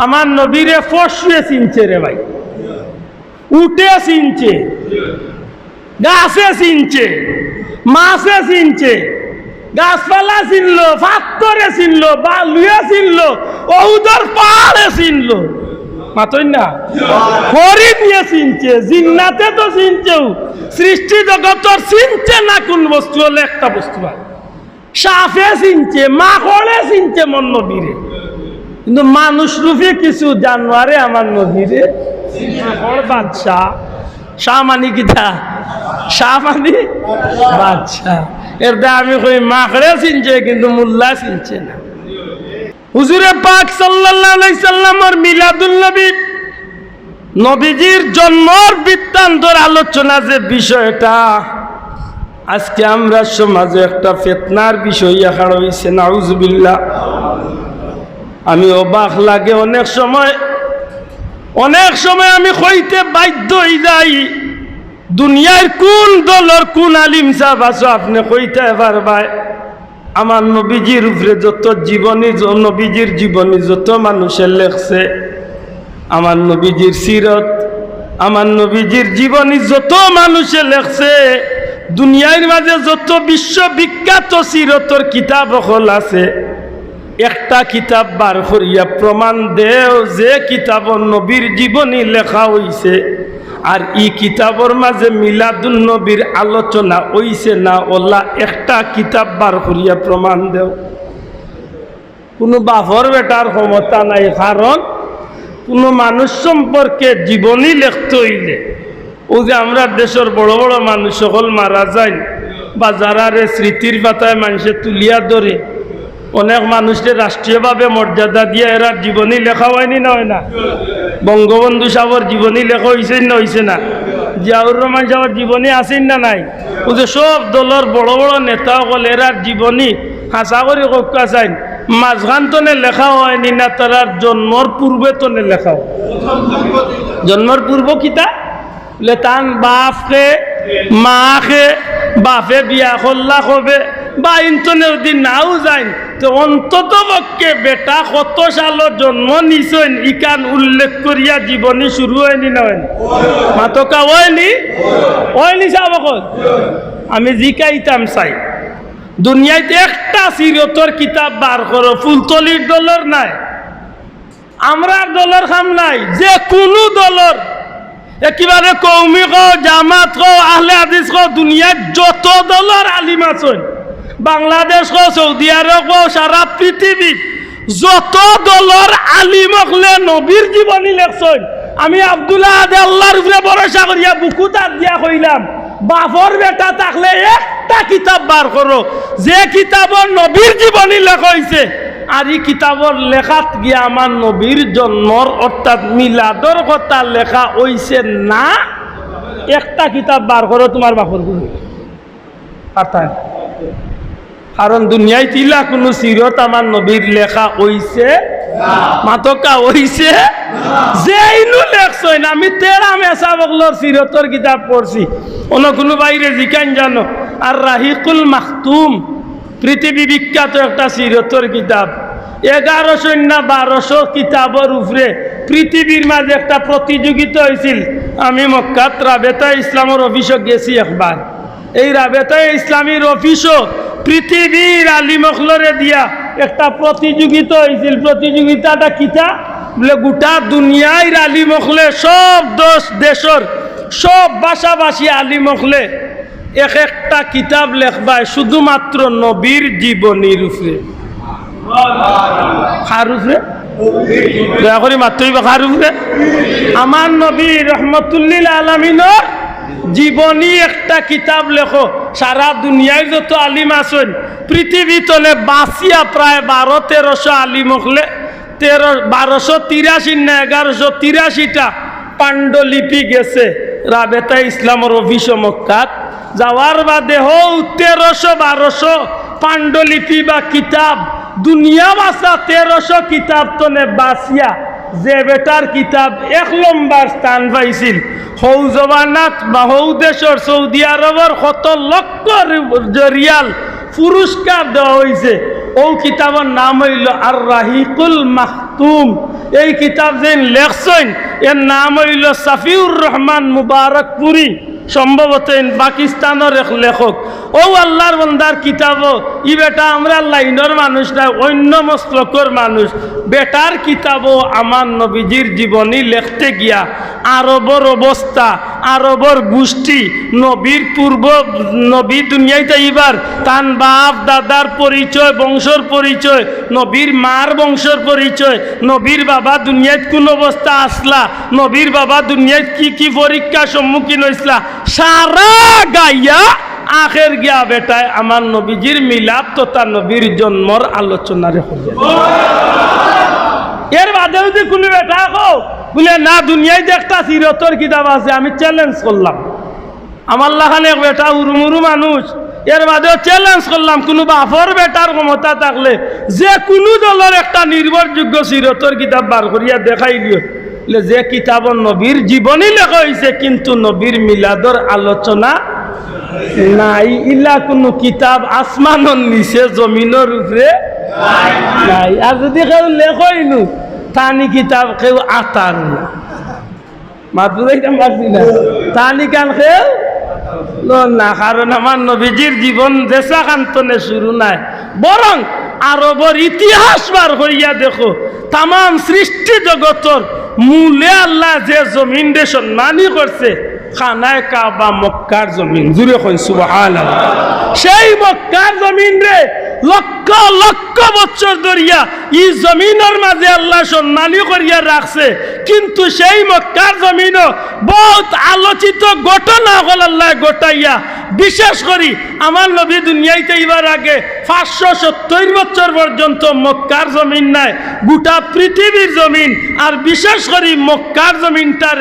আমার নবীরে ফসুয়ে চিনছে রে ভাই, উঠে চিনছে, গাছে চিনছে, মাছে চিনছে, গাছপালা চিনলো, পাথরে চিনলো, বালুয়ে চিনলো, ঔদর পাহাড়ে চিনলো, মাতই না হরিণ নিয়ে চিনছে, জিন্নাতে তো চিনছেও, সৃষ্টি জগতর চিনছে না কোন বস্তু হলে একটা বস্তু হয়। সাপে চিনছে, মাকড়ে চিনছে মন নবীরে, কিন্তু মানুষ রূপে কিছু জানোয়ারে আমার নবীরে মাকড় বাদশাহ, শাহ মানি কিতা, শাহ মানি বাদশাহ। এর দা আমি কই মাকড়ে চিনছে কিন্তু মোল্লা চিনছে না। হুজুরে পাক সাল্লাল্লাহু আলাইহি সাল্লামের মিলাদুল নবী, নবীজির জন্মর বৃত্তান্তর আলোচনা যে বিষয়টা আজকে আমরা সমাজে একটা ফিতনার বিষয় খাড়া হইছে, নাউজুবিল্লাহ। আমি অবাক লাগে অনেক সময় আমি কইতে বাধ্য হই যাই, দুনিয়ার কোন দলের কোন আলিম সাহেব আছো আপনি কইতে পারবাই আমার নবীজির উপরে যত জীবনী, নবীজির জীবনী যত মানুষের লেখছে, আমার নবীজির সিরত, আমার নবীজির জীবনী যত মানুষের লেখছে, দুনিয়ার মাঝে যত বিশ্ববিখ্যাত সিরতর কিতাব হল আছে, একটা কিতাব বার করিয়া প্রমাণ দেও যে কিতাবর নবীর জীবনী লেখা হইছে আর ই কিতাবর মাঝে মিলাদুন নবীর আলোচনা হইছে না, ওলা একটা কিতাব বার করিয়া প্রমাণ দেও। কোনো বাপর বেটার ক্ষমতা নাই, কারণ কোনো মানুষ সম্পর্কে জীবনী লিখতে হইলে ও যে আমরা দেশের বড় বড় মানুষ সকল মারা যায় বা যারা স্মৃতির পাতায় মানুষে তুলিয়া ধরে, অনেক মানুষকে রাষ্ট্রীয়ভাবে মর্যাদা দিয়ে এরা জীবনী লেখা হয়নি না, হয় না? বঙ্গবন্ধু সাহেবের জীবনী লেখা হয়েছে না, হয়েছে না? জিয়াউর রহমান সাহেবের জীবনী আছেন না নাই? ও যে সব দলের বড় বড় নেতা সকল এরার জীবনী হাসা করে কক্কা চাই মাঝখান তনে লেখা হয়নি না, তারার জন্মর পূর্বে তনে লেখা হয়। জন্মর পূর্ব কিতা বলে তান বাপকে মাকে বাপে বিয়া করলা হবে বা ইন্তনের দিন নাও যাই তো অন্তত পক্ষে বেটা কত সালত জন্ম নিছেন ইকান উল্লেখ করিয়া জীবনী শুরু হয়নি না, হয়নি? মাতকা হয়নি, হয়নি সাহেব। আমি জিকাইতাম চাই দুনিয়াতে একটা সিরতর কিতাব বার করো, ফুলতলির দলের নাই, আমরা দলের খাম নাই, যে কোনো দলের একেবারে কৌমি কো, জামাত কো, আহলে হাদিস কো, দুনিয়ার যত দলের আলিম আছেন, বাংলাদেশ কো, সৌদি আরব কো, সারা পৃথিবী যত দলের আলিম হলে নবীর জীবনী লেখছেন। আমি আব্দুল্লাহ আদে আল্লাহর উপরে ভরসা করিয়া বুকু তার দিয়া কইলাম, বাপর বেটা থাকলে একটা কিতাব বার করো যে কিতাবর নবীর জীবনী লেখা হয়েছে, আর এই কিতাবর লেখাত গিয়া আমার নবীর জন্মর অর্থাৎ মিলাদর কথা লেখা হইছে না, একটা কিতাব বার করো তোমার বাপর গুলো। কারণ দুনিয়ায় তিলা কোনো সিরত আমার নবীর লেখা হইছে মাতকা হইছে যে ইনু লেখছেন। আমি তেরা মেসা বগলোর সিরতর কিতাব পড়ছি, অন্য কোনো বাইরে জিকান জানো। আর রাহিকুল মাখতুম পৃথিবী বিখ্যাত একটা সিরতর কিতাব, 1100 না 1200 কিতাবের উপরে পৃথিবীর মাঝে একটা প্রতিযোগিতা হয়েছিল। আমি মক্কাত রাবেতা ইসলামের অফিসে গেছি একবার, এই রাবেতা ইসলামীর অফিসও পৃথিবীর আলিমখলরে দিয়া একটা প্রতিযোগিতা হয়েছিল। প্রতিযোগিতাটা কিতা বলে, গোটা দুনিয়ায় আলিমখলে সব দেশের সব ভাষাভাষী আলিমখলে এক একটা কিতাব লেখবায় শুধুমাত্র নবীর জীবনীর উপরে। কার উপরে? দয়া করে মাত্রই বা কার উপরে? আমার নবী রহমতুল্লিল আলামিনের জীবনী একটা কিতাব লেখো। সারা দুনিয়ায় যত আলিম আছেন পৃথিবী তলে বাঁচিয়া প্রায় 1200-1300 আলিম হলে 1283 না 1183টা পাণ্ডুলিপি গেছে রাবেতা ইসলামের অফিস মক্কাত। যাওয়ার বাদে হও 1300-1200 পাণ্ডুলিপি বা কিতাব দুনিয়া বাসা 1300 কিতাব তনে বাঁচিয়া যে বেটার কিতাব 1 নম্বর স্থান পাইছিল, হৌ জবানাত বা হৌ দেশের সৌদি আরবের কত লক্ষ রিয়াল পুরস্কার দেওয়া হয়েছে। ও কিতাবের নাম হইল আর রাহিকুল মাখতুম। মাকতুম। এই কিতাব যে লেখছেন এর নাম হইল সাফিউর রহমান মুবারকপুরি, সম্ভবত পাকিস্তানের এক লেখক। ও আল্লাহর বন্দার কিতাব ই বেটা আমরা লাইনের মানুষ না, অন্য মস্তকর মানুষ। বেটার কিতাবও আমার নবীজির জীবনী লিখতে গিয়া আরবর অবস্থা, আরবর গোষ্ঠী, নবীর পূর্ব নবী দুনিয়ায় যাইবার তান বাপ দাদার পরিচয়, বংশর পরিচয়, নবীর মার বংশর পরিচয়, নবীর বাবা দুনিয়ায় কোন অবস্থা আসলা, নবীর বাবা দুনিয়ায় কি কি পরীক্ষার সম্মুখীন হয়েছিলা, সারা গাইয়া আখের গিয়া বেটায় আমার নবীজির মিলাপ তথা নবীর জন্মর আলোচনা রেখে। এর বাদেও যে কোনো বেটা বলে না দুনিয়ায় যে একটা সিরতর কিতাব আছে, আমি চ্যালেঞ্জ করলাম আমার লাখানে বেটা উরুমুরু মানুষ, এর বাদেও চ্যালেঞ্জ করলাম কোনো বাপর বেটার ক্ষমতা থাকলে যে কোনো দলের একটা নির্ভরযোগ্য সিরতর কিতাব বার করিয়া দেখাই দিও, যে কিতাবর নবীর জীবনী লেখা হয়েছে কিন্তু নবীর মিলাদর আলোচনা নাই। ইলা কোনো কিতাব আসমানের নিচে জমিনের উপরে নাই। আর যদি কেউ লেখইনু তানি কিতাব কেউ আতার না, মাতুরাইতাম পারছি না, তানি কান কেউ না, কারণ আমার নবীজির জীবন দেশা কান্তনে শুরু নাই, বরং আরবর ইতিহাস বার হইয়া দেখো তাম সৃষ্টি জগতর মূলে আল্লাহ যে জমিন রে সম্মানী করছে খানায় কাবা মক্কার জমিন, জুড়ে কই সুবহানাল্লাহ। সেই মক্কার জমিন রে লক্ষ লক্ষ বছর ধরিয়া এই জমিনের মাঝে আল্লাহ সম্মানী করিয়া রাখছে, কিন্তু সেই মক্কার জমিনও বহুত আলোচিত ঘটনা হল আল্লাহ গোটাইয়া। বিশেষ করি আমার নবী দুনিয়াইতে এবার আগে 570 বছর পর্যন্ত মক্কার জমিন নাই, গোটা পৃথিবীর জমিন। আর বিশেষ করি মক্কার জমিনটার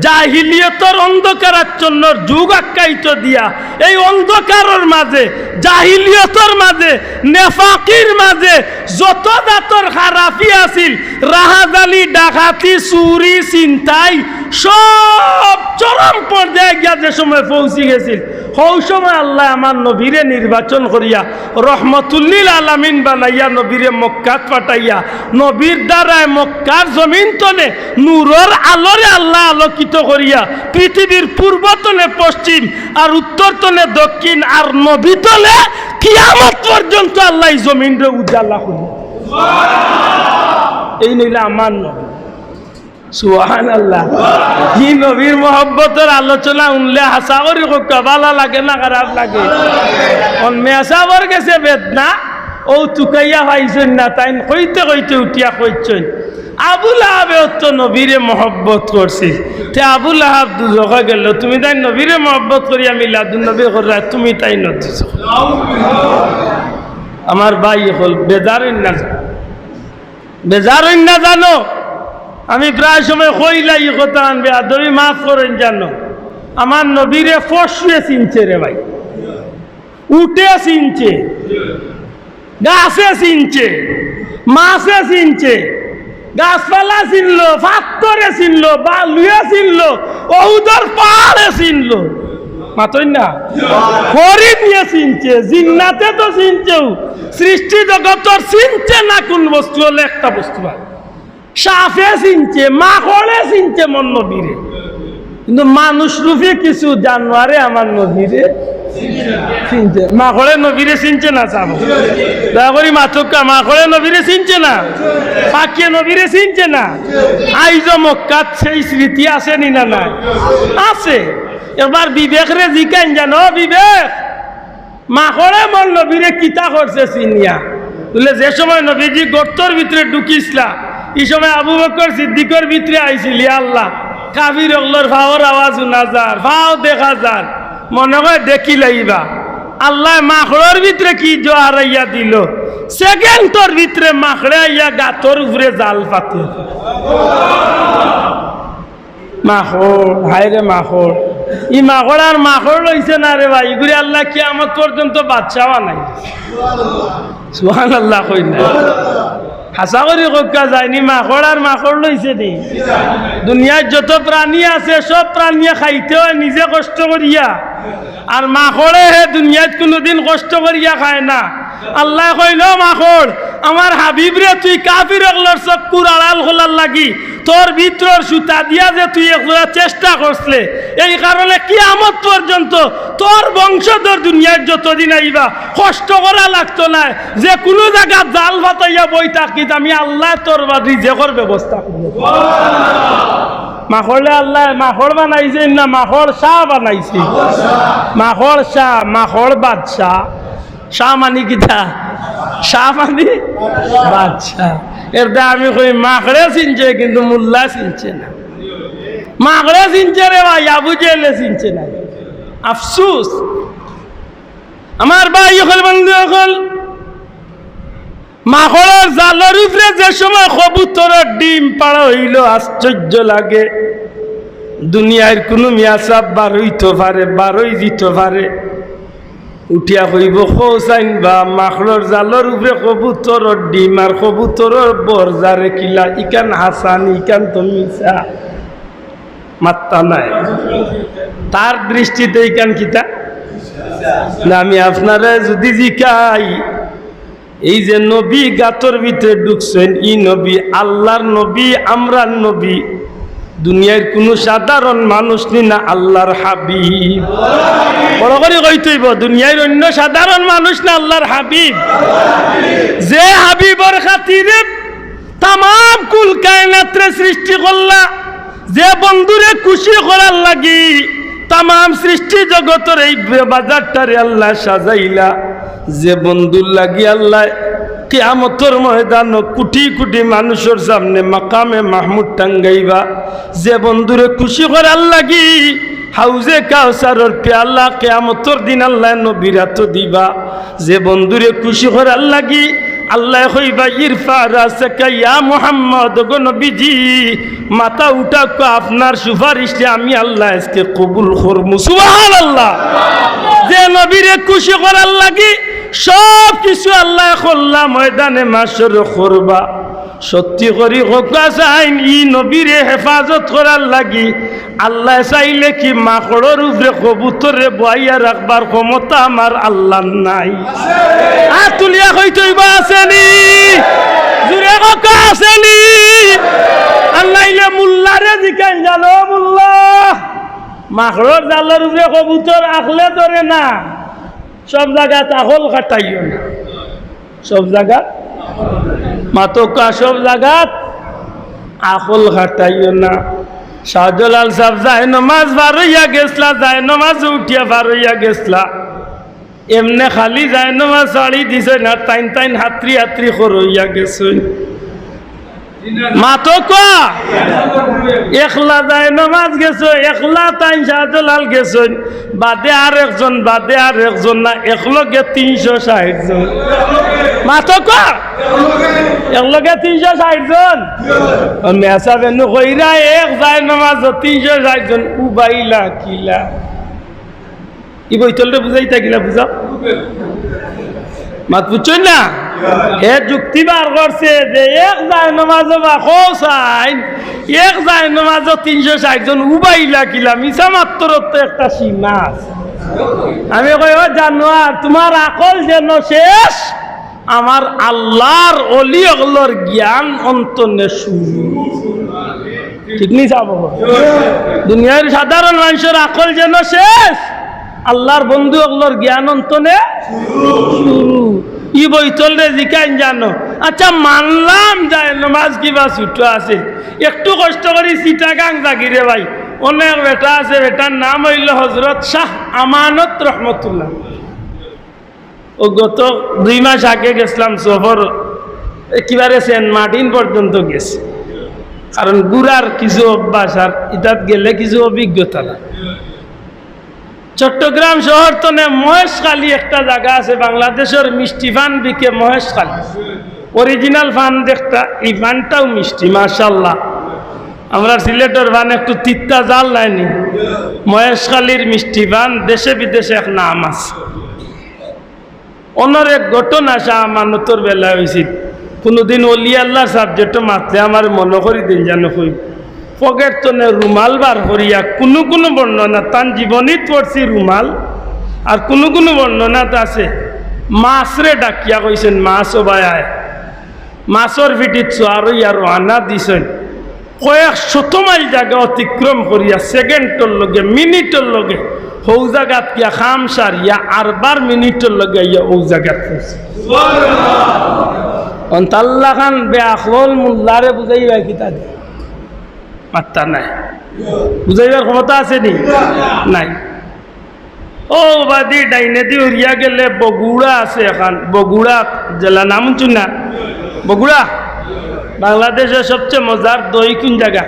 জাহিলিয়তর অন্ধকারাচ্ছন্ন যুগ আখ্যায়িত দিয়া, এই অন্ধকারের মাঝে, জাহিলিয়তর মাঝে, নেফাকির মাঝে যত জাতর খারাপি আছিল, রাহাজালি, ডাকাতি, চুরি, চিন্তাই সব চরম পর্যায়ে গিয়া যে সময় পৌঁছে গেছিল, সেই সময় আল্লাহ আমার নবীরে নির্বাচন করিয়া রহমতুল্লিল আলামিন বানাইয়া নবীরে মক্কাত পাঠাইয়া নবীর দ্বারায় মক্কার জমিন তলে নূরের আলোরে আল্লাহ আলোকিত করিয়া পৃথিবীর পূর্বতলে পশ্চিম আর উত্তর তলে দক্ষিণ আর নবী তলে কিয়ামত পর্যন্ত আল্লাহ জমিনরে উজালা করিয়া। এই নইলে আমার নবী, সুবহানাল্লাহ। কি নবীর মহব্বতের আলোচনা উনলে হাসা করি ভালো লাগে না খারাপ লাগে? মেসাবর গেছে বেদনা ও চুকাইয়া পাইছেন না, তাই কইতে কইতে উঠিয়া কইছেন আবুল আহাবে তো নবীরে মহব্বত করছি, তে আবুল আহাব দুজকা গেল, তুমি তাই নবীরে মহব্বত করিয়া মিলাদুন নবী করা, তুমি তাই নদী। আমার ভাই হল বেজারইন না, বেজারইন না জানো, আমি প্রায় সময় কইলাই কথা আনবে আদবি মাফ করেন জানো, আমার নবীরে ফসুয়ে চিনছে রে ভাই, উঠে চিনছে, গাছে চিনছে, মাছে চিনছে, গাছপালা চিনলো, পাথরে চিনলো, বালুয়ে চিনলো, ওহুদর পাহাড়ে চিনলো, মাতই না হরিণ নিয়ে চিনছে, জিন্নাতে তো চিনছেও, সৃষ্টি জগতর চিনছে না কোন বস্তু হলে একটা বস্তু হয়, সাফে চিনছে, মাখড়ে চিনছে মন নবীরে, কিন্তু মানুষ রূপে কিছু জানোয়ারে আমার নবীরে চিনছে। মাখড়ে নবীরে চিনছে না, চাবো দয়া করি মাথকা, মাখড়ে নবীরে চিনছে না, পাখিয়ে নবীরে চিনছে না। আইজ মক্কাত সেই স্মৃতি আছে নি না? নাই, আছে। এবার বিবেক রে জিকাইন জানো, বিবেক মাখড়ে মন নবীরে কিতা করছে চিনিয়া বলে, যে সময় নবীজি গর্তর ভিতরে ঢুকিসলা এই সময় আবু বকর সিদ্দিকর ভিতরে আইছিল, আল্লাহ কাবির অগলোর ভাওর আওয়াজ শোনা যার, ভাও দেখা যার, মনে হয় দেখি লাইবা। আল্লাহ মাখড়ের ভিতরে কি জোয়ারাইয়া দিল, সেকেন্ডর ভিতরে মাখড়ে আইয়া গাতর উপরে জাল পাতে। মাখড়, হায় রে মাখড়, ই মাখড় আর মাখড় লইছে না রে ভাই, এগুলি আল্লাহ কিয়ামত পর্যন্ত বাদশা বানাই। সুবহানাল্লাহ কই না, হাসা করি কক্কা যায়নি, মাখড় আর মাখড় লইছে নি। দুনিয়ার যত প্রাণী আছে সব প্রাণীয়ে খাইতে হয় নিজে কষ্ট করিয়া, আর মাখড়ে হে দুনিয়াত কোনোদিন কষ্ট করিয়া খায় না, আল্লাহ কইল মাখড় আমার হাবিব রে তুই কাফির হকলর চক্কুর আড়াল খোলার লাগি তোর ভিতর সুতা দিয়া যে তুই একলা চেষ্টা করছলে এই কারণে কিয়ামত পর্যন্ত তোর বংশধর দুনিয়ার যতদিন আইবা কষ্ট করা লাগতো না, যে কোনো জায়গা জাল ফাটাইয়া বই থাকিত আমি আল্লাহ তোর রিজেকর ব্যবস্থা করব। মাখড়ে আল্লাহ মাখড় বানাইছে না মাখড় শাহ বানাইছে? মাখড় শাহ, মাখড় বাদশাহ। শাহ মানি কিতা? শাহ মানি বাদশাহ। এর দা আমি কই মাখড়ে চিনছে কিন্তু মোল্লা চিনছে না। মাখড়ে চিনছে রে ভাই, আবু জেলে চিনছে না। আফসুস আমার ভাই হল বন্ধু হল মাখড়ের জালের উপরে যে সময় কবুতরের ডিম পাড়া হইল আশ্চর্য লাগে। দুনিয়ার কোনো মিয়া সাপ বার হইতে পারে, বারোই দিতে পারে, উঠিয়া কইব খোসাইন বা মাখড়ের জালের উপরে কবুতরের ডিম আর কবুতরের বরজারে কিলা ইকান হাসান ইকান তমিসা মাত্তা নাই। তার দৃষ্টিতে ইকান কিতা না। আমি আপনারা যদি জিকাই এই যে নবী গাতর ভিতরে ঢুকছেন, ই নবী আল্লাহর নবী, আমরার নবী, দুনিয়ার কোনো সাধারণ মানুষ নি না, আল্লাহর হাবিব। বড় করে কইতেইব দুনিয়ার অন্য সাধারণ মানুষ না, আল্লাহর হাবিব। যে হাবিবর খাতিরে তামাম কুল কায়নাতরে সৃষ্টি করলা, যে বন্ধুরে খুশি করার লাগি তামাম সৃষ্টি জগতের এই বাজারটারে আল্লাহ সাজাইলা, যে বন্ধুর লাগি আল্লাহ কিয়ামতের ময়দান কোটি কোটি মানুষের সামনে মাকামে মাহমুদ টাঙ্গাইবা, যে বন্ধুরে খুশি করার লাগি হাউজে কাউসারের পেয়ালা কিয়ামতের দিন আল্লাহ নবীরাত দিবা, যে বন্ধুরে খুশি করার লাগি আল্লাহ কইবা ইরফা রাসাকা ইয়া মুহাম্মদ, গো নবীজি মাথা উঠাকো, আপনার সুপারিশে আমি আল্লাহ আজকে কবুল করমু। সুবহানাল্লাহ। যে নবীরে খুশি করার লাগি সব কিছু আল্লাহ করলা ময়দানে মাসর করবা, সত্যি করি হোকা চাইন ই নবীরে হেফাজত করার লাগি আল্লাহ চাইলে কি মাকড়ের উপরে কবুতরে বইয়া রাখবার ক্ষমতা আমার আল্লাহ নাই? তুলিয়া কইতইবা আসেনি? জুড়ে হোকা আসেনি? আল্লাহলে মুল্লারে জিকাই জানো, মুল্লা মাকড়ের জালের উপরে কবুতর আখলে ধরে না, সব জায়গা তাহল কাটাইও না, সব জায়গা মাতকা, সব জায়গা আখল কাটাইও না। শাহজালাল সাহেব যায় নমাজ বার হইয়া গেছলা, যায় নমাজ উঠিয়া বার হইয়া গেছলা, এমনে খালি যায় নমাজ ছাড়ি দিছে না, টাইন টাইন হাতরি হাতরি খর হইয়া গেছে। মাতকা একলা যায় নমাজ গেছো, একলা টাইম শাহজালাল গেছো, বাদে আর একজন, বাদে আর একজন না, একলগে 360 জন। মাতকা একলগে 360 জন। মেসা বেনু কইরা এক যায় নমাজ 360 জন উবাইলা কিলা ই বইতলটা বুঝাইতা কিলা বুঝা মাত বুঝছেন না? হে যুক্তি বার করছে যে এক যায় নমাজ বা খোসাইন, এক যায় নমাজ 360 জন উবাইলা কিলা, মিছা মাত্র তো একটা সীমা আছে। আমি কই ও জানোয়ার, তোমার আকল যেন শেষ, আমার আল্লাহর অলি অগলর জ্ঞান অন্তনে শুরু। ঠিক নি যাব? দুনিয়ার সাধারণ মানুষের আকল যেন শেষ, আল্লাহর বন্ধু অগলর জ্ঞান অন্তনে শুরু। ই বইতল রে জিকাইন জানো? আচ্ছা মানলাম যায় নমাজ কিবা ছুটো আছে, একটু কষ্ট করি চিটাগাং জাগিরে ভাই, অনেক বেটা আছে, বেটার নাম হইল হজরত শাহ আমানত রহমতুল্লাহ। ও গত 2 মাস আগে গেছিলাম সফর, একেবারে সেন্ট মার্টিন পর্যন্ত গেছে, কারণ গুড়ার কিছু অভ্যাস আর ইতাত গেলে কিছু অভিজ্ঞতা না। চট্টগ্রাম শহর তো মহেশখালী একটা জায়গা আছে, বাংলাদেশের মিষ্টি ফান বিকে মহেশখালী, অরিজিনাল ফান দেখতা, এই ফানটাও মিষ্টি মাশাআল্লাহ। আমরা সিলেটের ফান একটু তিত্তা জাল লাইনি, মহেশখালীর মিষ্টি ফান দেশে বিদেশে এক নাম আছে। অন্যর এক ঘটনা শাহ আমানতর বেলা হয়েছিল, কোনোদিন অলি আল্লাহ সাবজেক্ট মাতলে আমার মনে করি দিন জানো কই পকেট তনে রুমাল বার করিয়া কোনো কোনো বর্ণনা তান জীবনীত পড়ছি রুমাল, আর কোনো কোনো বর্ণনাত আছে মাছরে ডাকিয়া কইছেন মাছ ও ভাই আয় মাছর ভিটিত চোয়ারই আর আনা দিছেন কয়েক শত মাইল জায়গা অতিক্রম করিয়া সেকেন্ডর লগে মিনিটর লগে হৌ জায়গাত গিয়া খাম সারিয়া আরবার মিনিটর লগে ইয়া ও জায়গাত অন্তাল্লা খান বেআখল মোল্লারে বুঝাইবা কিতা দিয়ে মাত্তা নাই বুঝাইবার ক্ষমতা আছে নি নাই ও বাদি ডাইনে দি উড়িয়া গেলে বগুড়া আছে এখন বগুড়া জেলা নাম শুন না বগুড়া বাংলাদেশের সবচেয়ে মজার দই কোন জায়গা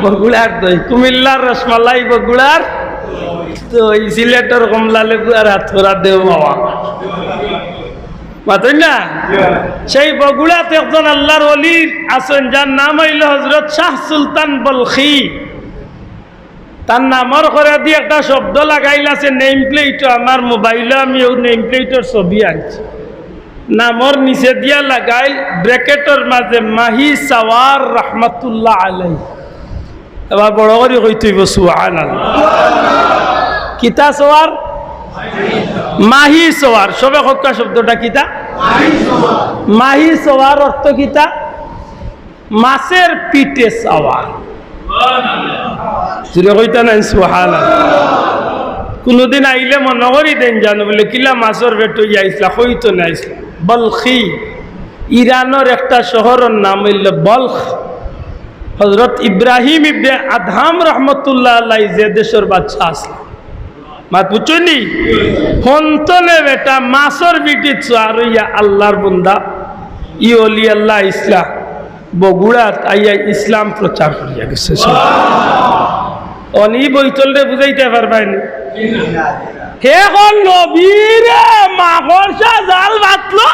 বগুড়ার দই কুমিল্লার রসমালাই বগুড়ার দই সিলেটের কমলা লেবু আর হাতরা দেও বাবা মাতই না সেই বগুড়াতে একজন আল্লাহর ওলি আছেন যার নাম হইল হযরত শাহ সুলতান বলখি তার নামর করে দিয়ে একটা শব্দ লাগাইলাছে নেম প্লেট আমার মোবাইলে আমি ওই নেম প্লেটের ছবি আনছি নামর নিচে দিয়া লাগাইল ব্র্যাকেটের মাঝে মাহি সাওয়ার রহমতুল্লাহ আলাই এবার বড় করে কইতেইব সুবহানাল্লাহ কিতা সওয়ার মাহি সওয়ার সবে হক্কা শব্দটা কিতা মাহি সওয়ার অর্থ কিতা মাছের পিঠে সওয়ার কোনদিন আইলে মনে করি দেন জানো বলে কিলা মাছের পেট আইসলা হইতো না আইসলা বলখি ইরানের একটা শহরের নাম হইল বলখ হযরত ইব্রাহিম ইবনে আদহাম রহমতুল্লাহ আলাইহি যে দেশের বাদশা আসলা মাত বুঝছনি হন্তনে বেটা মাছের পিঠে আর ইয়া আল্লাহর বান্দা ই ওলি আল্লাহ ইসলাম বগুড়াত আইয়া ইসলাম প্রচার করিয়া গেছে অনি বইতলরে বুঝাইতে পারবাইনি হে কোন নবীরে মাকড়সা জাল বাতলো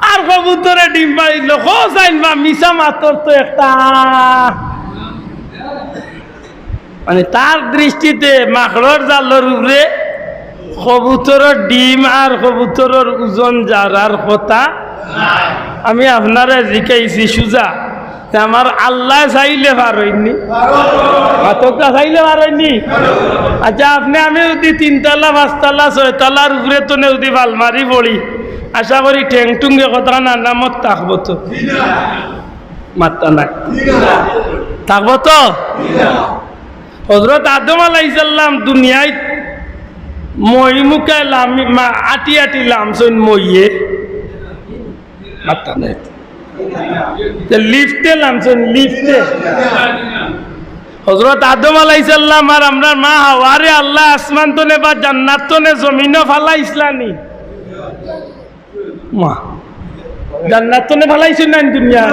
আর কবুতরে ডিম পাইল হোসাইন বা মিশা মাতর তো একটা মানে তার দৃষ্টিতে মাকড়র জালের উপরে কবুতরের ডিম আর কবুতরের ওজন যারার কথা আমি আপনারা জিকাইছি সুজা আমার আল্লাহ চাইলে পার হইনি আতকা চাইলে পার হইনি আচ্ছা আপনি আমি যদি 3 তলা 5 তলা 6 তলার উপরে তো যদি আলমারি পড়ি আশা করি ঠেং টুঙ্গে কথা না নামত থাকবো তো মাত্তা নাই থাকবো তো হযরত আদম আলাইহিস সালাম দুনিয়ায় মই মুখায় আটি আটি লামছন মইয়ে মাত্তা নাই লিফটে নামছেন লিফটে হযরত আদম আলাইহিস সালাম আর আমরা মা হাওয়ারে আল্লাহ আসমান তনে বা জান্নাত তনে জমিনও ফালাইছলানি মা জান্নাত তনে ফালাইছেন না দুনিয়া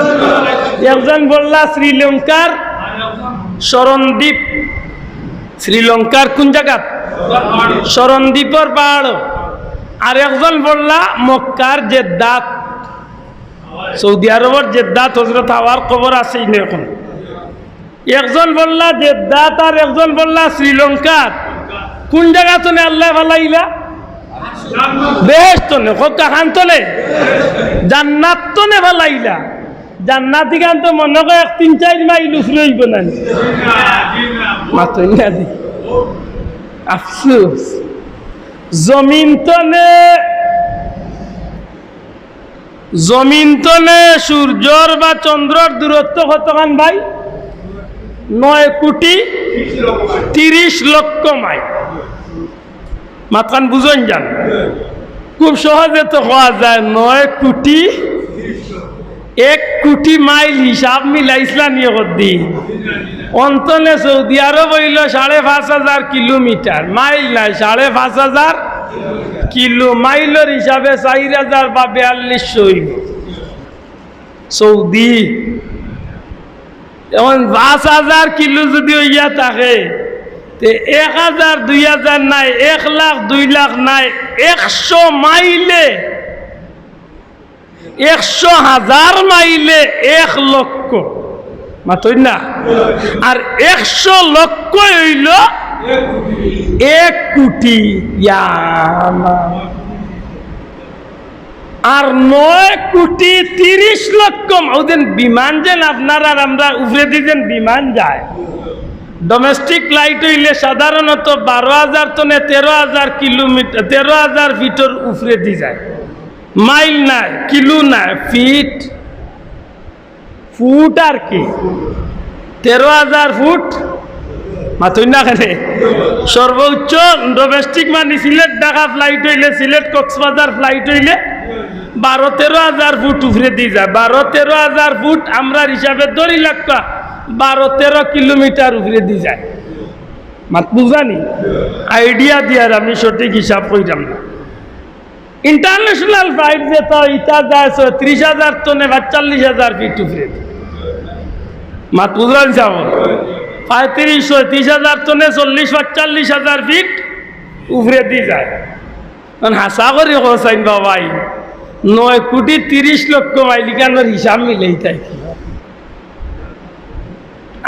একজন বললা শ্রীলঙ্কার শরণদ্বীপ শ্রীলঙ্কার কোন জায়গা শরণদ্বীপের পাহাড় আর একজন বললা মক্কার জেদ্দাত সৌদি আরবের জেদ্দাত হযরত হাওয়ার কবর আছে এখন একজন বললা জেদ্দাত আর একজন বললা শ্রীলঙ্কা কোন জায়গা তো আল্লাহ ফালাইলা বেহেশত নে কাহান তলে জান্নাত তো নে ফালাইলা জান্নাতি গান তো মনে করে 3-4 মাইল উপরে হইব না মাত্র না দি আফসোস জমিন তনে সূর্যর বা চন্দ্রর দূরত্ব কতখান ভাই 9 কোটি 30 লক্ষ মাইল মাত্রান বুঝন যান খুব সহজে তো হওয়া যায় 9 কোটি 1 কোটি মাইল হিসাব মিলাইছিলা নিয়ে দি অন্তনে সৌদি আরব হইল 5,500 কিলোমিটার মাইল নাই 5,500 কিলো মাইলের হিসাবে 4,000 বা 4200 হইব সৌদি এখন 5,000 কিলো যদি হইয়া থাকে 1,000 2,000 নাই 1 লাখ 2 লাখ নাই 100 মাইলে 100,000 মাইলে 1 লক্ষ মাতই না আর 100 লক্ষ হইল 1 কোটি আর 9 কোটি 30 লক্ষ ওদের বিমান যেন আপনার আর আমরা উপরে দিয়েছেন বিমান যায় ডোমেস্টিক ফ্লাইট হইলে সাধারণত 12,000 টনে 13,000 কিলোমিটার 13,000 ফিটের উপরে দি যায়। মাইল নাই, কিলো নাই, ফিট, ফুট আর কি 13,000 ফুট মাথুই না কেনে। সর্বোচ্চ ডোমেস্টিক মানে সিলেট ঢাকা ফ্লাইট হইলে, সিলেট কক্সবাজার ফ্লাইট হইলে 12-13,000 ফুট উপরে দিয়ে যায়। 12-13,000 ফুট আমরা হিসাবে ধরি লাগা 12-13 কিলোমিটার উপরে দিয়ে যায়। মাত বুঝানি আইডিয়া দিয়ার আমি সঠিক হিসাব কইরাম না। ইন্টারন্যাশনাল ফ্লাইট যে তো ইটা যায় 30,000 টনে 40,000 ফিট উপরে। মাত বুঝলাম যাব 35-30,000 টনে 40-45,000 ফিট উপরে দিয়ে যায়। হাসা করি হোসাইন বাবাই 9,30,00,000 মাইলিকানোর হিসাব মিলেই থাকি।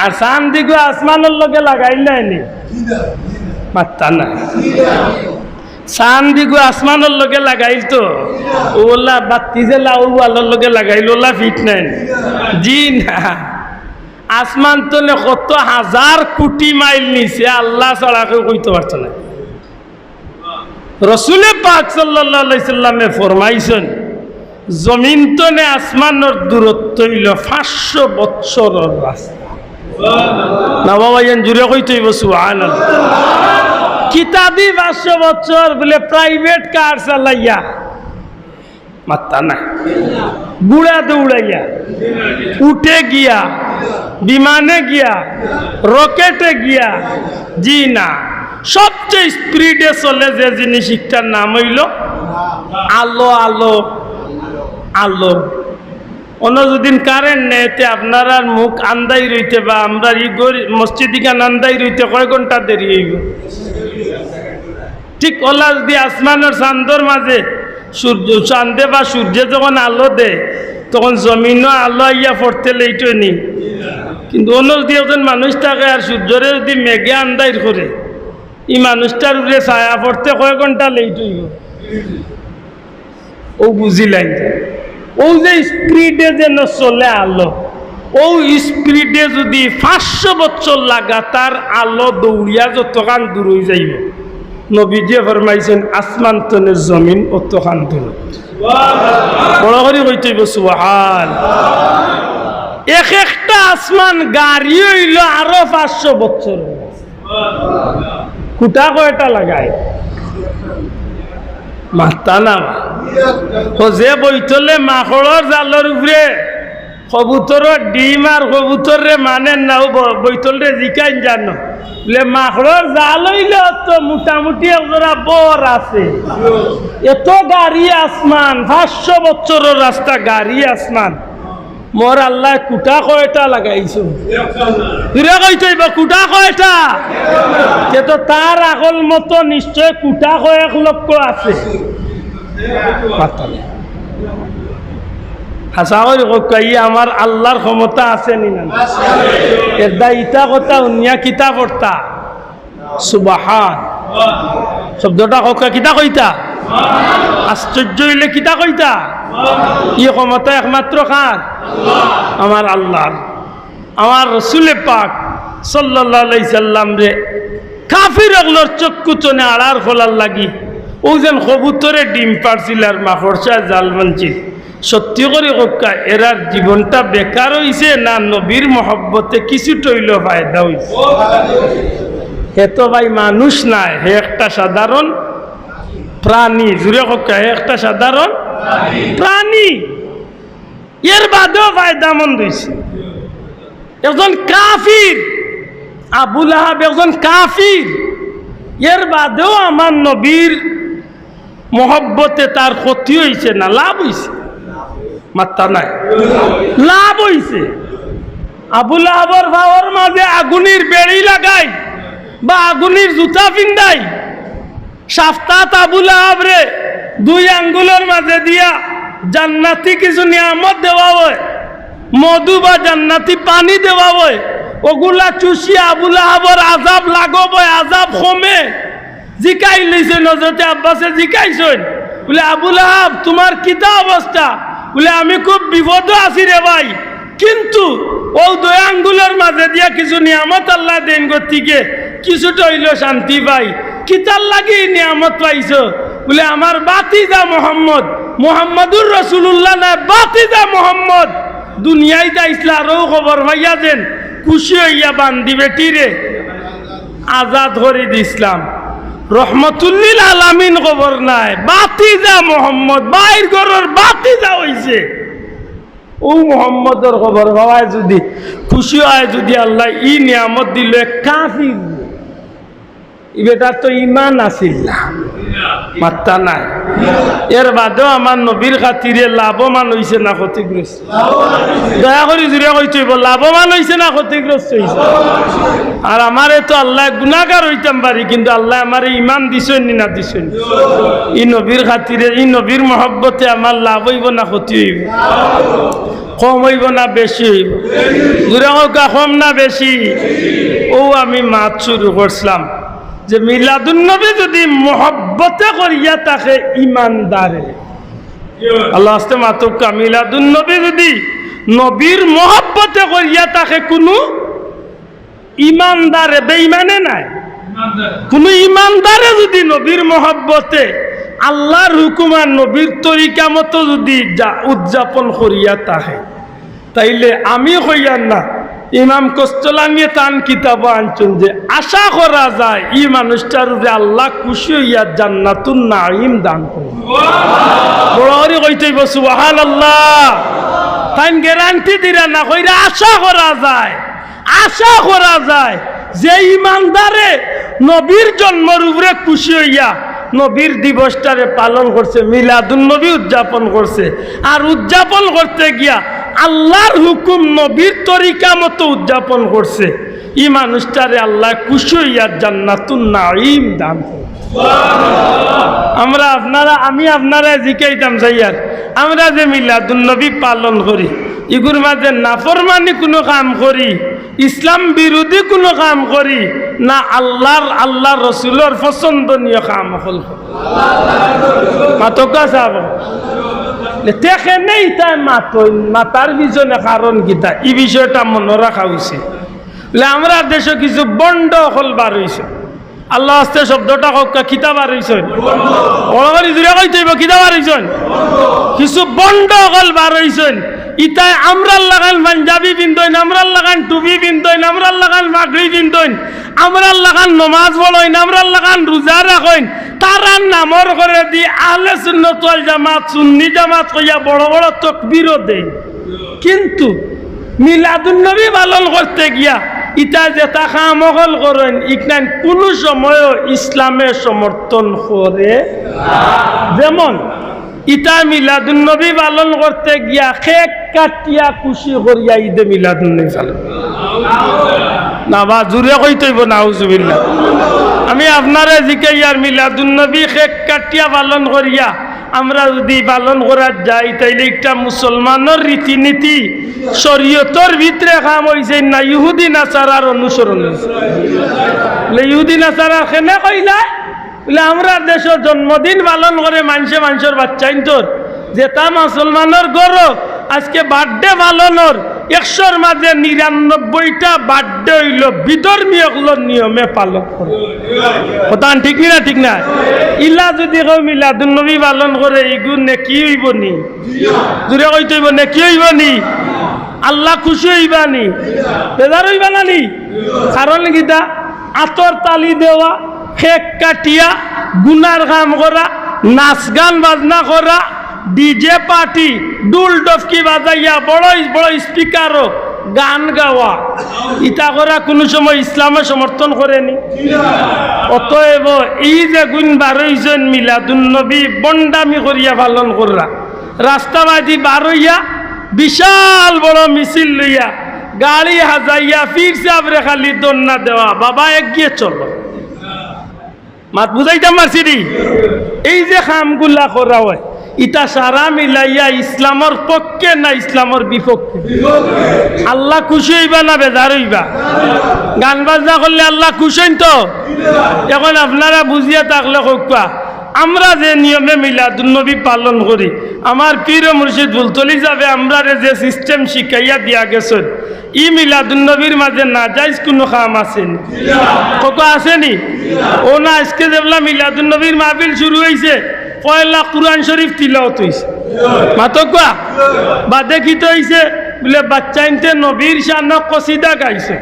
আর সান দিগো আসমানের লগে লাগাইলাই নি মাত্তা না। সান দিগো আসমানের লগে লাগাইল তো ওলা বাতি যে লাউ আলোর লগে লাগাইল ওলা ফিট নাই জি না। আসমান তো কত হাজার কোটি মাইল নিছে, আল্লাহ ছাড়া কেউ কইতে পারত না। রসুলে পাক সাল্লাল্লাহু আলাইহি সাল্লামে ফরমাইছেন জমিন তো নে আসমানের দূরত্ব হইল 500 বছরের রাস্তা। না বাবা ইয়ান জুড়ে কইতে হইব সুবহানাল্লাহ। কিতাবি 500 বছর বলে প্রাইভেট কার চালাইয়া মাত্তা না, বুড়া দৌড়াইয়া, উঠে গিয়া, বিমানে গিয়া, রকেটে গিয়া, জি না। সবচেয়ে স্পিডে চলে যে জিনিসটার নাম হইল আলো। আলো আলো অন্য যদিন কারেন্ট নেই আপনারা মুখ আন্দাই রইতে বা আমরা মসজিদিকান আন্দাই রইতে কয় ঘন্টা দেরি হইব। ঠিক ওলা যদি আসমানের চান্দর মাঝে সূর্য চান্দে বা সূর্যে যখন আলো দেয় তখন জমিনও আলো আইয়া পড়তে লেট নি। কিন্তু অন্য যদি একজন মানুষ থাকে আর সূর্যরে যদি মেঘে আন্দাই করে এই মানুষটার উপরে ছায়া পড়তে কয় ঘন্টা লেট হইব। ও বুঝিলাই ও যে স্পিডে যেন চলে আলো, ও স্পিডে যদি 500 বছর লাগাতার আলো দৌড়িয়া যতখান দূর হয়ে যাইব, নবীজি ফরমাইছেন আসমান তনে জমিন অতখান দূর। বড় করে কইতে হইব সুবহান। এক একটা আসমান গাড়ি হইল আরো 500 বছর। কুটা কয়টা লাগায় মাথা না যে বইতলে মাখড়র জালর উপরে কবুতরের ডিম আর কবুতরে মানে না বইতলে জিকাইন জানো বলে মাখড়র জাল হইলে তো মোটামুটি একজোড়া বর আছে। এত গাড়ি আসমান 500 বছরের রাস্তা গাড়ি আসমান। মোর আল্লাহ কুটা কয়টা লাগাইছো কুটা কয়টা তো তার আগল মতো নিশ্চয় কুটা কয়েক লক্ষ আছে। হাসা কই আমার আল্লাহর ক্ষমতা আছে নি না? এদা ইটা কথা উনিয়া কিতা পড়তা সুবহান শব্দটা হকা কিতা কইতা আশ্চর্য হইলে কিতা কইতা ই ক্ষমতা একমাত্র কার? আমার আল্লাহর। আমার রসুলে পাক সাল্লাল্লাহু আলাইহি সাল্লাম রে কাফির ওগুলোর চক্ষু চনে আড়ার খোলার লাগি ও যেন কবুতরে ডিম পারছিল আর মাকড়সা জাল বানছিল। সত্যি করে হকা এরার জীবনটা বেকার হইছে না নবীর মহব্বতে কিছু টইল ফায়দা হইছে? হে তো ভাই মানুষ নাই, হে একটা সাধারণ প্রাণী। জুড়ে হকা হে একটা সাধারণ প্রাণী। এর বাদেও ফায়দামন্দ হইছে। একজন কাফির আবু লাহাব একজন কাফির, এর বাদেও আমার নবীর মহব্বতে তার ক্ষতি হইছে না লাভ হইছে? মাত্তা নাই, লাভ হইছে। আবু লাহাবের ভাওয়ার মাঝে আগুনের বেড়ি লাগাই বা আগুনের জুতা পিন্দাই সাফতাত আবু লাহাব রে 2 আঙ্গুলের মাঝে দিয়া জান্নাতি কিছু নিয়ামত দেওয়া হয়, মধু বা জান্নাতি পানি দেওয়া হয়, ওগুলা চুষি আবু লাহাবের আযাব লাগব, আযাব কমে। জিকাই লইছেন হযরতে আব্বাসে জিকাইছেন বলে আবু লাহাব তোমার কিতা অবস্থা? বলে আমি খুব বিপদ আছি রে ভাই। কিন্তু ও দুই আঙ্গুলের মাঝে দিয়া কিছু নিয়ামত আল্লাহ দেন গতিকে কিছুটা হইল শান্তি পাই। কিতার লাগি নিয়ামত পাইছো বলে আমার বাতিজা মোহাম্মদ, মোহাম্মদুর রসুল্লাহ না বাতিজা মোহাম্মদ দুনিয়ায় যাইছিল আরও খবর ভাইয়া দেন খুশি হইয়া বান্দি বেটিরে আজাদ করে দিছিলাম। রহমতুল্লিল আলামিন খবর নাই, বাতিজা মোহাম্মদ বাইর ঘরের বাতিজা হইছে ও মোহাম্মদের খবর হওয়ায় যদি খুশি হয় যদি আল্লাহ ই নিয়ামত দিল কাফির বেটার তো ইমান আসিল না মাত্রা নাই। এর বাদেও আমার নবীর খাতিরে লাভবান হয়েছে না ক্ষতিগ্রস্ত? দয়া করে জুড়ে কইতে হইব লাভবান হয়েছে না ক্ষতিগ্রস্ত হয়েছে? আর আমারে তো আল্লাহ গুনাহগার হইতাম পারি, কিন্তু আল্লাহ আমারে ইমান দিছেন না দিছেন? ই নবীর খাতিরে ই নবীর মহব্বতে আমার লাভ হইব না ক্ষতি হইব? কম হইব না বেশি হইব? জুড়ে হোকা কম না বেশি? ও আমি মাত শুরু করছিলাম যে মিলাদুন্নবী যদি মহব্বতে করিয়া তাকে ইমানদারে আল্লাহ আস্তে মাতুকা মিলাদুন্নবী যদি নবীর মহব্বতে করিয়া তাকে কোনো ইমানদারে বেঈমানে নাই, কোনো ইমানদারে যদি নবীর মহব্বতে আল্লাহর হুকুম আর নবীর তরিকা মতো যদি উদযাপন করিয়া তাকে, তাইলে আমি হইয়ার না ইমাম কস্তলানিয়ে তান কিতাব আনছেন যে আশা করা যায় এই মানুষটার যে আল্লাহ খুশি হইয়া জান্নাতুন নাঈম দান করবে। বড় করে কইতে হইব সুবহানাল্লাহ। তাই গ্যারান্টি দিরা না কইরা আশা করা যায়, আশা করা যায় যে ইমানদারে নবীর জন্মের উপরে খুশি হইয়া নবীর দিবসটারে পালন করছে, মিলাদুন নবী উদযাপন করছে, আর উদযাপন করতে গিয়া আল্লাহর হুকুম নবীর তরিকা মতো উদযাপন করছে, এই মানুষটারে আল্লাহ খুশি হইয়া জান্নাতুন নাঈম দান করবে। আমরা আমি আপনারা জিকাইতাম যাইয়ার আমরা যে মিলাদুন নবী পালন করি এগুর মাঝে নাফরমানি কোনো কাম করি, ইসলাম বিরোধী কোনো কাম করি না, আল্লাহ রসুলের পছন্দনীয় কাম হল মাতকা সাহেব দেখে নেই তাই মাতার পিছনে কারণ গীতা এই বিষয়টা মনে রাখা হয়েছে। আমরা দেশে কিছু বন্ড হল বার হয়েছে, আল্লাহ আস্তে শব্দটা হকা কিতাব বার হয়েছেন কিতাব বার হয়েছেন, কিছু বন্ড হল বার হয়েছেন। ইতাই আমরার লাগান পাঞ্জাবি পিন্ধইন, আমরার লাগান টুপি পিন্ধইন, আমরার লাগান মাগড়ি পিন্ধইন, আমরার লাগান নমাজ পড়ইন, আমরার লাগান রোজা রাখইন, তারা নামর করে দি আহলে সুন্নাত ওয়াল জামাত সুন্নি জামাত কইয়া বড় বড় তাকবীরও দেয়, কিন্তু মিলাদুন নবী পালন করতে গিয়া ইতা যেটা কামকল করেন ইকনান কোনো সময়ও ইসলামে সমর্থন করে। যেমন ইতা মিলাদুন নবী পালন করতে গিয়া কেক কাটিয়া খুশি করিয়া ঈদে মিলাদুন নবী পালন না বা জুড়ে কইতেইব নাউজুবিল্লাহ। আমি আপনারা জিকাইয়ার মিলাদুন নবী কেক কাটিয়া পালন করিয়া আমরা যদি পালন করা যাই তাইলে একটা মুসলমানের রীতিনীতি শরীয়তর ভিতরে কাম হয়েছে না, ইহুদি নাসারার অনুসরণ হয়েছে। ইহুদি নাসারা কেনে কইলা বলে আমরা দেশের জন্মদিন পালন করে মানুষের বাচ্চাইন তোর যে তা মুসলমানের গরো আজকে বার্থডে পালনের 100-র মাঝে 99টা বার্থডে হইল বিধর্মীয় নিয়মে পালন করে। কথা ঠিক না ঠিক না? ইলা যদি কেউ মিলাদুন নবী পালন করে এগুন নেকি হইব নি? দূরে কইতে হইব নেকি হইব নি? আল্লাহ খুশি হইবা নি? বেজার হইবা না নি? কারণ গীতা আতর তালি দেওয়া, কেক কাটিয়া, গুনার কাম করা, নাচ গান বাজনা করা, ডিজে পার্টি ডুল ডফকি বাজাইয়া বড় বড় স্পিকারও গান গাওয়া, ইটা করা কোনো সময় ইসলামে সমর্থন করেনি। অতএব এই যে গুণ 12 জন মিলাদুন নবী বন্ডামি করিয়া পালন করা, রাস্তাবাদী বার হইয়া বিশাল বড় মিছিল লইয়া গাড়ি হাজাইয়া ফির সাবরে খালি দন্না দেওয়া, বাবা এগিয়ে চলো মাত বুঝাইতাম মারছি। এই যে খামগুলা করা হয় ইটা সারা মিলাইয়া ইসলামের পক্ষে না ইসলামের বিপক্ষে? আল্লাহ খুশি হইবা না বেজার হইবা? গান বাজনা করলে আল্লাহ খুশি হইন তো? এখন আপনারা বুঝিয়া থাকলে কইবা আমরা যে নিয়মে মিলাদুন নবী পালন করি আমার পীর ও মুর্শিদ বুলতলি যাবে আমরা যে সিস্টেম শিখাইয়া দিয়া গেছেন ই মিলাদুন্নবীর মাঝে না যাইজ কোনো কাম আছেনি কত আসেনি ও না আজকে যেবলা মিলাদুন্নবীর মাহফিল শুরু হয়েছে পয়লা কুরআন শরীফ তিলাওয়াত হইছে মাতকা বাদে কি তো হইছে বলে বাচ্চাইনতে নবীর শান কসিদা গাইছে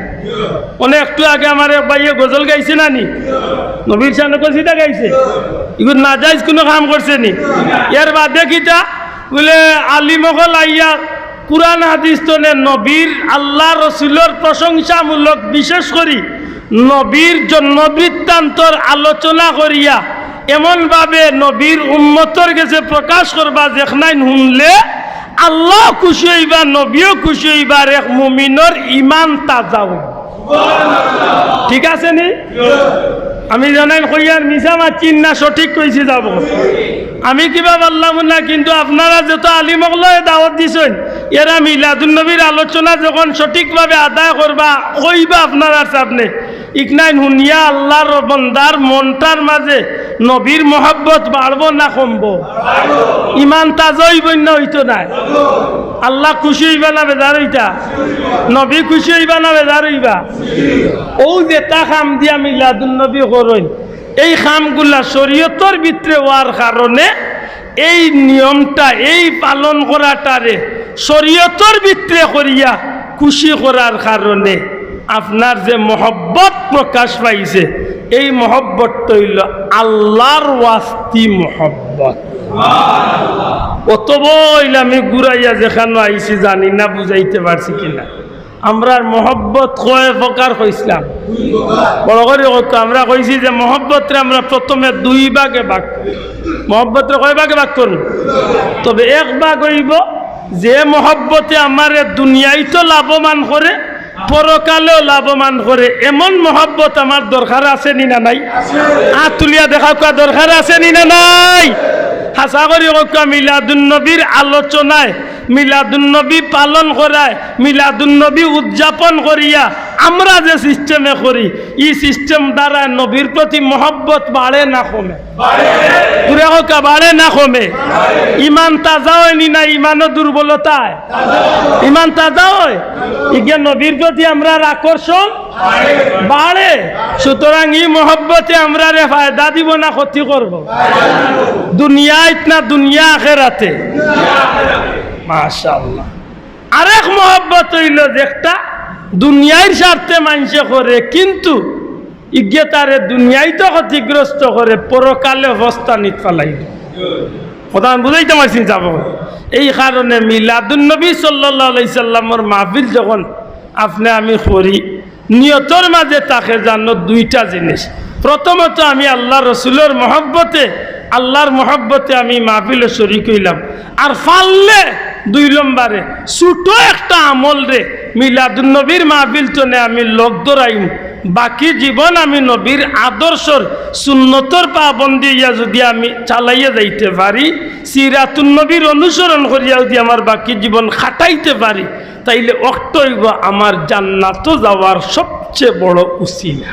অনেক একটু আগে আমার এক ভাইয়ে গজল গাইছে না নি নবীর শান কসিদা গাইছে এগুলো না যাইজ কোনো কাম করছে নি এর বাদে কিটা বলে আলিমগল আইয়া কুরআন হাদিস তোলে নবীর আল্লাহ রসুলের প্রশংসামূলক বিশেষ করি নবীর জন্ম বৃত্তান্তর আলোচনা করিয়া এমনভাবে নবীর উম্মতর কাছে প্রকাশ করবা যেখানে শুনলে আল্লাহ খুশি হইবা নবীও খুশি হইবা আর এক মুমিনের ইমান তাজা হইব ঠিক আছে নি আমি জানাই কইয়ার মিছা মারছিন না সঠিক কইছি যাব আমি কিবা বললাম না কিন্তু আপনারা যত আলিমগলয়ে দাওয়াত দিছেন এরা মিলাদুন্নবীর আলোচনা যখন সঠিকভাবে আদায় করবা কইবা আপনারা সামনে ইকনাইন হুনিয়া আল্লাহর বান্দার মনটার মাঝে নবীর মোহাব্বত বাড়বো না কমবো ইমান তাজা হইব না হইতো না আল্লাহ খুশি হইবা না বেজার হইতা নবী খুশি হইবা না বেজার হইবা ও যেটা খাম দিয়া মিলাদুন্নবী করইন এই খামগুলা শরীয়তর ভিতরে হওয়ার কারণে এই নিয়মটা এই পালন করাটারে শরীয়তর ভিতরে করিয়া খুশি করার কারণে আপনার যে মহব্বত প্রকাশ পাইছে এই মহব্বত হইল আল্লাহর ওয়াস্তি মহব্বত অত বইল আমি ঘুরাইয়া যেখানে আইছি জানি না বুঝাইতে পারছি কিনা আমরার মহব্বত কয় প্রকার কইছিলাম বড় করে কত আমরা কইছি যে মহব্বতরে আমরা প্রথমে দুই ভাগে ভাগ মহব্বতরে কয় ভাগে ভাগ করব তবে এক ভাগ হইব যে মহব্বতে আমার দুনিয়ায় তো লাভবান করে পরকালেও লাভবান করে এমন মহব্বত আমার দরকার আছে নি না নাই হাত তুলিয়া দেখা কোয়া দরকার আছে নি না নাই হাসা করি কোয়া মিলাদুন্নবীর আলোচনায় মিলাদুন্নবী পালন করায় মিলাদুন্নবী উদযাপন করিয়া আমরা যে সিস্টেমে করি এই সিস্টেম দ্বারা নবীর প্রতি মহব্বত বাড়ে না কমে দূরে হোক বাড়ে না কমে ইমান তাজা হয়নি না ইমানও দুর্বলতায় ইমান তাজা হয় ইগে নবীর প্রতি আমরা আকর্ষণ বাড়ে সুতরাং এই মহব্বতে আমরা রে ফায়দা দিব না ক্ষতি করব দুনিয়ায় না দুনিয়া আখিরাতে মাশাআল্লাহ আরেক মহব্বত হইল যেটা দুনিয়ার স্বার্থে মানুষে করে কিন্তু ইগে তারে দুনিয়ায় তো ক্ষতিগ্রস্ত করে পরকালে অবস্থা নিত ফেলাই কথা বুঝাইতে পারছি যাব এই কারণে মিলাদুন্নবী সাল্লাল্লাহু আলাইহি সাল্লামের মাহফিল যখন আপনি আমি করি নিয়তর মাঝে তাকে জানো দুইটা জিনিস প্রথমত আমি আল্লাহ রসুলের মহব্বতে আমি মাহফিলে শরীক হইলাম আর ফাললে দুই নম্বরে ছোট একটা আমল রে মিলাদুন্নবীর মাহফিল তনে আমি লোক ধরাইম বাকি জীবন আমি নবীর আদর্শর সুন্নতর পাবন্দি ইয়া যদি আমি চালাইয়া যাইতে পারি সিরাতুন্নবীর অনুসরণ করিয়া যদি আমার বাকি জীবন খাটাইতে পারি তাইলে অক্ত হইব আমার জান্নাত যাওয়ার সবচেয়ে বড় উসিলা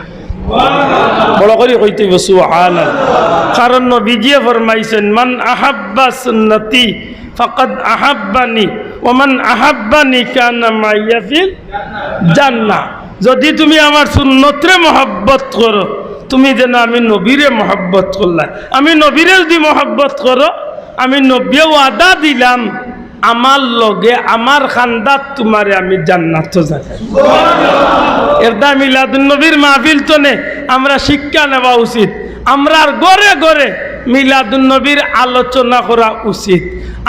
বড় করে কইতে সুবহানাল্লাহ কারণ নবীজি ফরমাইছেন মান আহাব্বা সুন্নতি ফাকাদ আহাব্বানি ওয়া মান আহাব্বানি কানা মাইয়া ফিল জান্নাহ যদি তুমি আমার সুন্নতরে মহব্বত করো তুমি যেন আমি নবীরে মহব্বত করলাম আমি নবীরে যদি মহব্বত করো আমি নবী ওয়াদা দিলাম আমার লগে আমার খানদাত তোমারে আমি জান্নাত যাই এরদা মিলাদুন্নবীর মাহফিল তনে আমরা শিক্ষা নেওয়া উচিত আমরা ঘরে ঘরে মিলাদুন্নবীর আলোচনা করা উচিত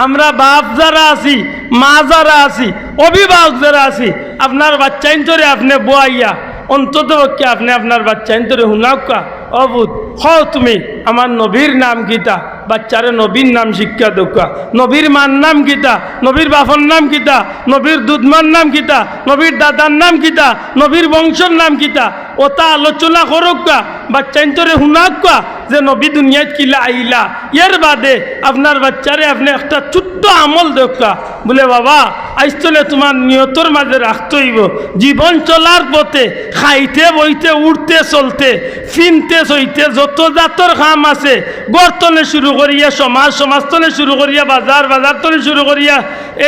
আমরা বাপ যারা আছি মা যারা আছি অভিভাবক যারা আছি আপনার বাচ্চাইন ধরে আপনি বোয়াইয়া অন্তত পক্ষে আপনি আপনার বাচ্চাইন ধরে হুনাকা অবুধ হও তুমি আমার নবীর নাম গীতা বাচ্চারে নবীর নাম শিক্ষা দোকা নবীর মার নাম গীতা নবীর বাপর নাম গীতা নবীর দুধমার নাম গীতা নবীর দাদার নাম গীতা নবীর বংশর নাম গীতা ওটা আলোচনা করুকা বাচ্চাইন ধরে হুনাকা যে নবী দুনিয়ায় কিলা আইলা, এর বাদে আপনার বাচ্চারে আপনি একটা ছোট্ট আমল দেখা বলে বাবা আইস্তলে তোমার নিয়তর মাঝে রাখতে হইব জীবন চলার পথে খাইতে বইতে উঠতে চলতে ফিনতে চইতে যত জাতর কাম আছে গড়তনে শুরু করিয়া সমাজতনে শুরু করিয়া বাজার তনে শুরু করিয়া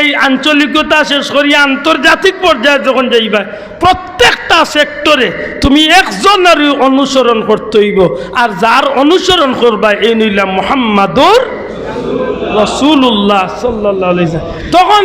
এই আঞ্চলিকতা শেষ করিয়া আন্তর্জাতিক পর্যায়ে যখন যাইবা প্রত্যেকটা সেক্টরে তুমি একজনের অনুসরণ করতে হইব। আর যার অনুসরণ করবা এই নইলা মুহাম্মাদুর রাসূলুল্লাহ সাল্লাল্লাহু আলাইহি ওয়াসাল্লাম। তখন